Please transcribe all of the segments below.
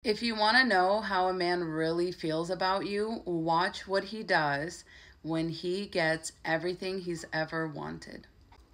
If you want to know how a man really feels about you, watch what he does when he gets everything he's ever wanted.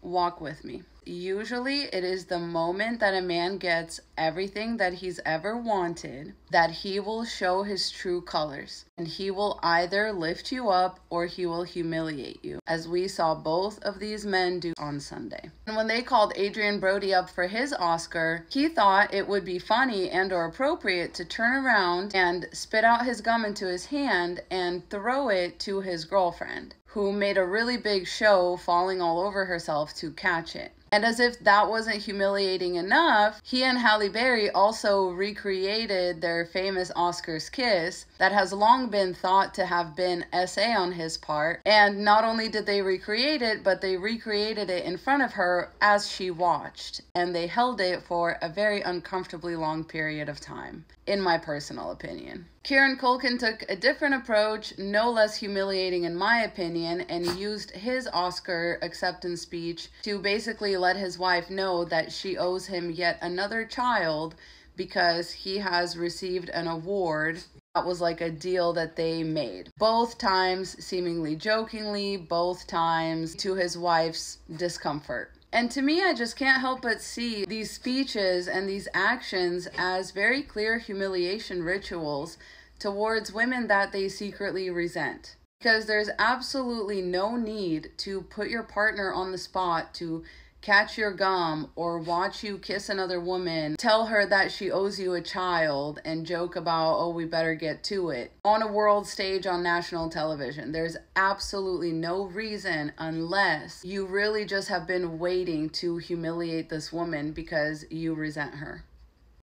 Walk with me. Usually, it is the moment that a man gets everything that he's ever wanted that he will show his true colors. And he will either lift you up or he will humiliate you, as we saw both of these men do on Sunday. And when they called Adrien Brody up for his Oscar, he thought it would be funny and or appropriate to turn around and spit out his gum into his hand and throw it to his girlfriend, who made a really big show falling all over herself to catch it. And as if that wasn't humiliating enough, he and Halle Berry also recreated their famous Oscars kiss that has long been thought to have been SA on his part. And not only did they recreate it, but they recreated it in front of her as she watched. And they held it for a very uncomfortably long period of time, in my personal opinion. Kieran Culkin took a different approach, no less humiliating in my opinion, and used his Oscar acceptance speech to basically let his wife know that she owes him yet another child because he has received an award. That was like a deal that they made. Both times seemingly jokingly, both times to his wife's discomfort. And to me, I just can't help but see these speeches and these actions as very clear humiliation rituals towards women that they secretly resent. Because there's absolutely no need to put your partner on the spot to catch your gum or watch you kiss another woman, tell her that she owes you a child, and joke about, oh, we better get to it on a world stage on national television. There's absolutely no reason, unless you really just have been waiting to humiliate this woman because you resent her.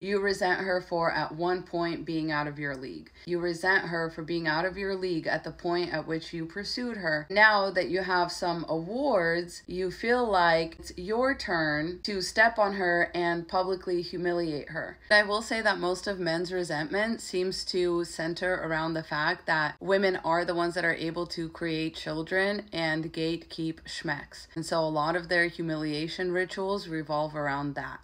You resent her for at one point being out of your league. You resent her for being out of your league at the point at which you pursued her. Now that you have some awards, you feel like it's your turn to step on her and publicly humiliate her. I will say that most of men's resentment seems to center around the fact that women are the ones that are able to create children and gatekeep schmecks. And so a lot of their humiliation rituals revolve around that.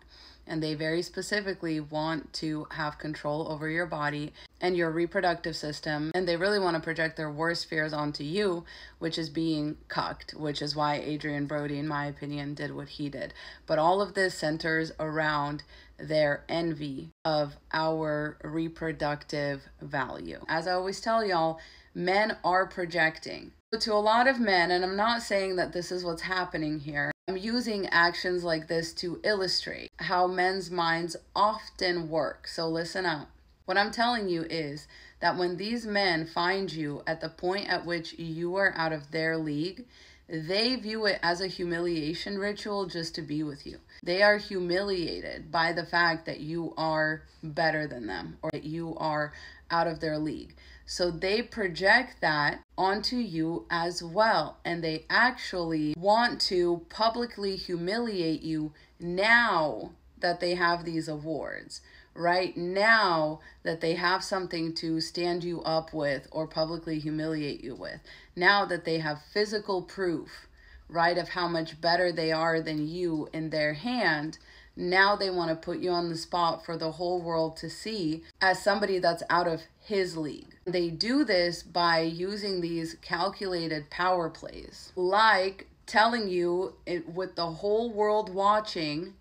And they very specifically want to have control over your body and your reproductive system. And they really want to project their worst fears onto you, which is being cucked, which is why Adrien Brody, in my opinion, did what he did. But all of this centers around their envy of our reproductive value. As I always tell y'all, men are projecting. To a lot of men, and I'm not saying that this is what's happening here, I'm using actions like this to illustrate how men's minds often work. So listen up. What I'm telling you is that when these men find you at the point at which you are out of their league, they view it as a humiliation ritual just to be with you. They are humiliated by the fact that you are better than them or that you are out of their league. So they project that onto you as well. And they actually want to publicly humiliate you now that they have these awards. Right now that they have something to stand you up with or publicly humiliate you with. Now that they have physical proof, right, of how much better they are than you in their hand. Now they want to put you on the spot for the whole world to see as somebody that's out of his league. They do this by using these calculated power plays, like telling you with the whole world watching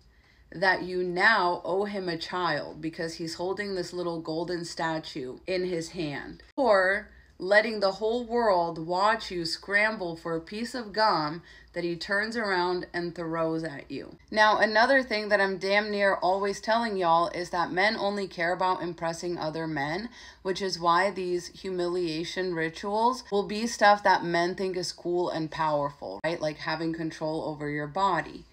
that you now owe him a child because he's holding this little golden statue in his hand. Or letting the whole world watch you scramble for a piece of gum that he turns around and throws at you. Now, another thing that I'm damn near always telling y'all is that men only care about impressing other men, which is why these humiliation rituals will be stuff that men think is cool and powerful, right? Like having control over your body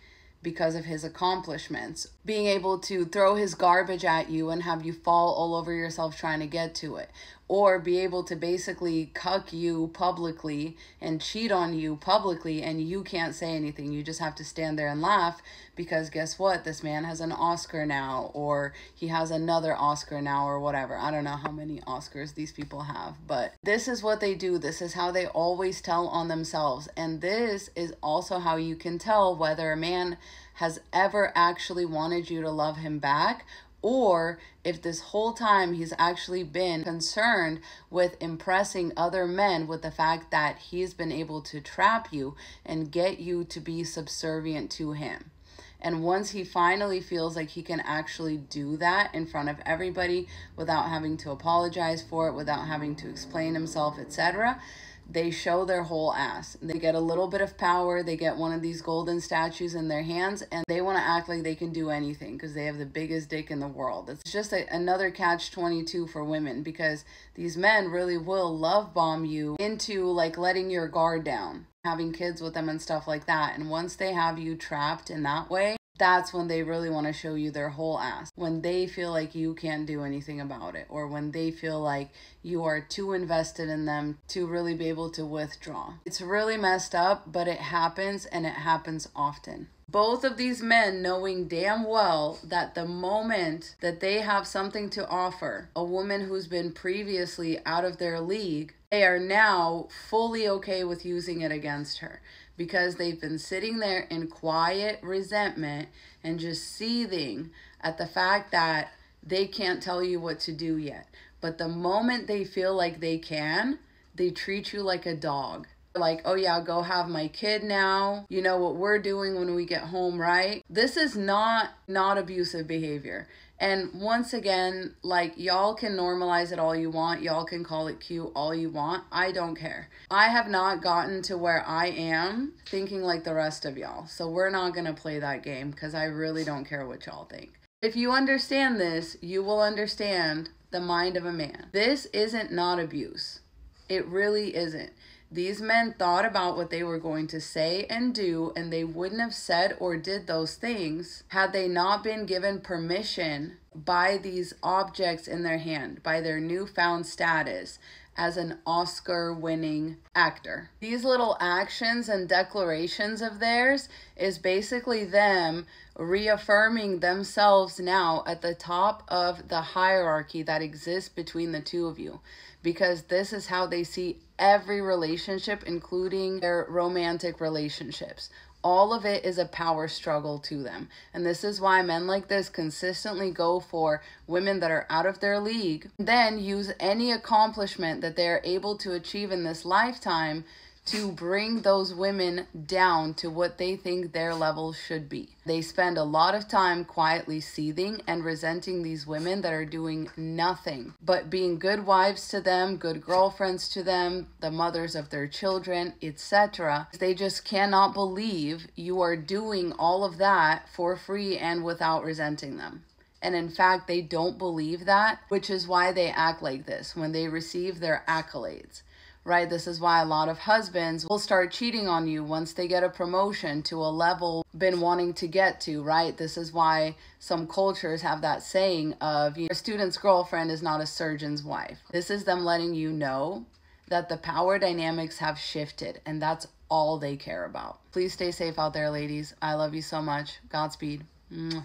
because of his accomplishments, being able to throw his garbage at you and have you fall all over yourself trying to get to it, or be able to basically cuck you publicly and cheat on you publicly, and you can't say anything. You just have to stand there and laugh because guess what? This man has an Oscar now, or he has another Oscar now, or whatever. I don't know how many Oscars these people have, but this is what they do. This is how they always tell on themselves. And this is also how you can tell whether a man has ever actually wanted you to love him back, or if this whole time he's actually been concerned with impressing other men with the fact that he's been able to trap you and get you to be subservient to him. And once he finally feels like he can actually do that in front of everybody without having to apologize for it, without having to explain himself, etc., they show their whole ass. They get a little bit of power. They get one of these golden statues in their hands, and they want to act like they can do anything because they have the biggest dick in the world. It's just another catch-22 for women, because these men really will love bomb you into like letting your guard down, having kids with them and stuff like that. And once they have you trapped in that way, that's when they really want to show you their whole ass. When they feel like you can't do anything about it, or when they feel like you are too invested in them to really be able to withdraw. It's really messed up, but it happens, and it happens often. Both of these men knowing damn well that the moment that they have something to offer a woman who's been previously out of their league, they are now fully okay with using it against her, because they've been sitting there in quiet resentment and just seething at the fact that they can't tell you what to do yet. But the moment they feel like they can, they treat you like a dog. Like, oh yeah, go have my kid now. You know what we're doing when we get home, right? This is not abusive behavior. And once again, like, y'all can normalize it all you want. Y'all can call it cute all you want. I don't care. I have not gotten to where I am thinking like the rest of y'all. So we're not going to play that game, because I really don't care what y'all think. If you understand this, you will understand the mind of a man. This isn't not abuse. It really isn't. These men thought about what they were going to say and do, and they wouldn't have said or did those things had they not been given permission by these objects in their hand, by their newfound status as an Oscar-winning actor. These little actions and declarations of theirs is basically them reaffirming themselves now at the top of the hierarchy that exists between the two of you, because this is how they see every relationship, including their romantic relationships. All of it is a power struggle to them. And this is why men like this consistently go for women that are out of their league, then use any accomplishment that they're able to achieve in this lifetime to bring those women down to what they think their level should be. They spend a lot of time quietly seething and resenting these women that are doing nothing but being good wives to them, good girlfriends to them, the mothers of their children, etc. They just cannot believe you are doing all of that for free and without resenting them. And in fact, they don't believe that, which is why they act like this when they receive their accolades. Right? This is why a lot of husbands will start cheating on you once they get a promotion to a level been wanting to get to, right? This is why some cultures have that saying of, a student's girlfriend is not a surgeon's wife. This is them letting you know that the power dynamics have shifted, and that's all they care about. Please stay safe out there, ladies. I love you so much. Godspeed. Mwah.